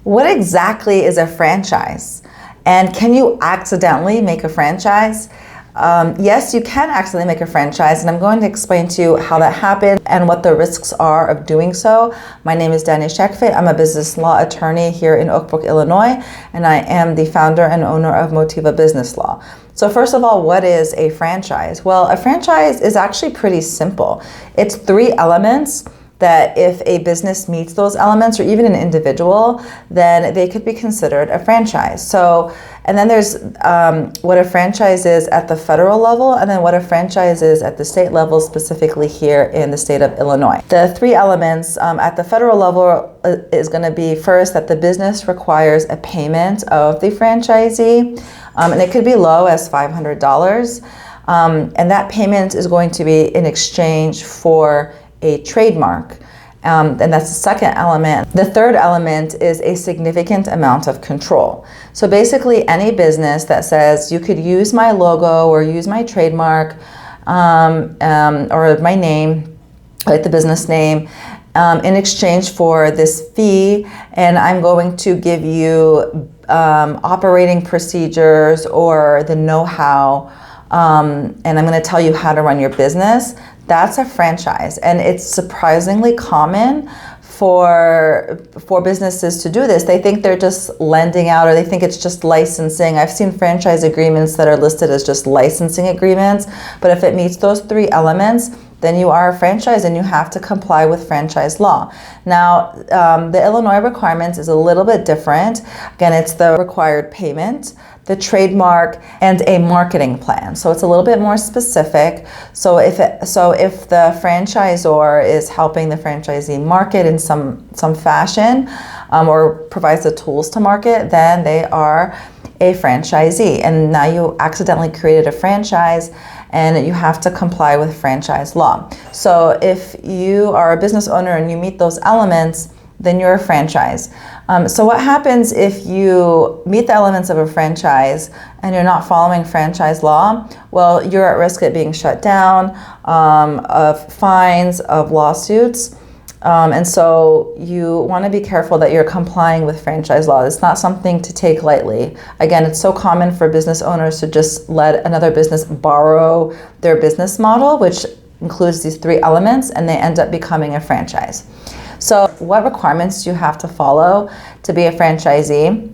What exactly is a franchise? And can you accidentally make a franchise? Yes, you can accidentally make a franchise, and I'm going to explain to you how that happened and what the risks are of doing so. My name is Danya Shakfeh. I'm a business law attorney here in Oak Brook, Illinois, and I am the founder and owner of Motiva Business Law. So first of all, what is a franchise? Well, a franchise is actually pretty simple. It's 3 elements that if a business meets those elements, or even an individual, then they could be considered a franchise. So, and then there's what a franchise is at the federal level, and then what a franchise is at the state level, specifically here in the state of Illinois. The 3 elements at the federal level is going to be, first, that the business requires a payment of the franchisee, and it could be low as $500, and that payment is going to be in exchange for a trademark, and that's the second element. The third element is a significant amount of control. So basically, any business that says you could use my logo or use my trademark or my name, like the business name, in exchange for this fee, and I'm going to give you operating procedures or the know-how, and I'm going to tell you how to run your business. That's a franchise, and it's surprisingly common for businesses to do this. They think they're just lending out, or they think it's just licensing. I've seen franchise agreements that are listed as just licensing agreements, but if it meets those 3 elements, then you are a franchise and you have to comply with franchise law. Now, the Illinois requirements is a little bit different. Again, it's the required payment, the trademark, and a marketing plan. So it's a little bit more specific. So if the franchisor is helping the franchisee market in some fashion, or provides the tools to market, then they are a franchisee. And now you accidentally created a franchise, and you have to comply with franchise law. So if you are a business owner and you meet those elements, then you're a franchise. So what happens if you meet the elements of a franchise and you're not following franchise law? Well, you're at risk of being shut down, of fines, of lawsuits. And so you want to be careful that you're complying with franchise law. It's not something to take lightly. Again, it's so common for business owners to just let another business borrow their business model, which includes these 3 elements, and they end up becoming a franchise. So what requirements do you have to follow to be a franchisee?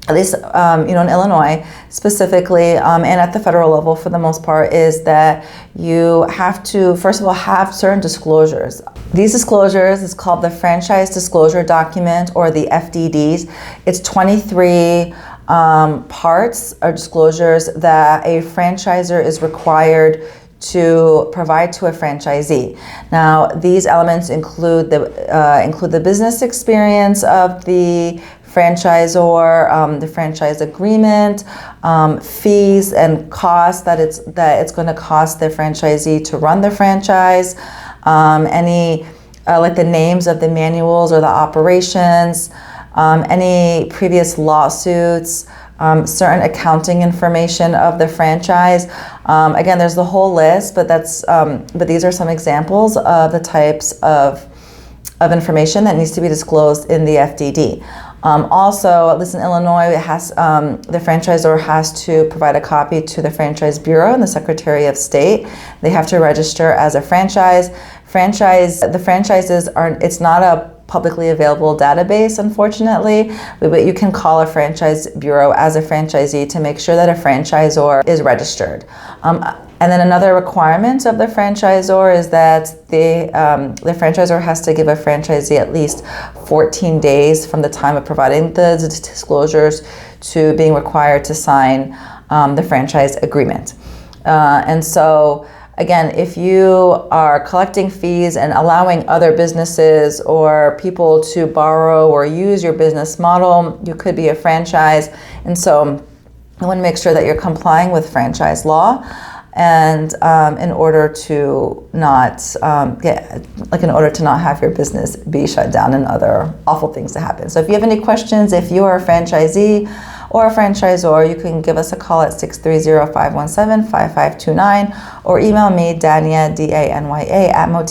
At least, in Illinois specifically, and at the federal level for the most part, is that you have to, first of all, have certain disclosures. These disclosures is called the Franchise Disclosure Document, or the FDDs. It's 23 parts or disclosures that a franchisor is required to provide to a franchisee. Now, these elements include the business experience of the franchisor, the franchise agreement, fees and costs that it's going to cost the franchisee to run the franchise, any like the names of the manuals or the operations, any previous lawsuits, certain accounting information of the franchise. Again, there's the whole list, but these are some examples of the types of information that needs to be disclosed in the FDD. Also, at least in Illinois, the franchisor has to provide a copy to the Franchise Bureau and the Secretary of State. They have to register as a franchise. The franchises it's not a publicly available database, unfortunately, but you can call a franchise bureau as a franchisee to make sure that a franchisor is registered. And then another requirement of the franchisor is that the franchisor has to give a franchisee at least 14 days from the time of providing the disclosures to being required to sign the franchise agreement. And so, again, if you are collecting fees and allowing other businesses or people to borrow or use your business model, you could be a franchise. And so you want to make sure that you're complying with franchise law, and in order to not have your business be shut down and other awful things to happen. So if you have any questions, if you are a franchisee or a franchisor, you can give us a call at 630-517-5529 or email me, Danya, Danya, @Motiva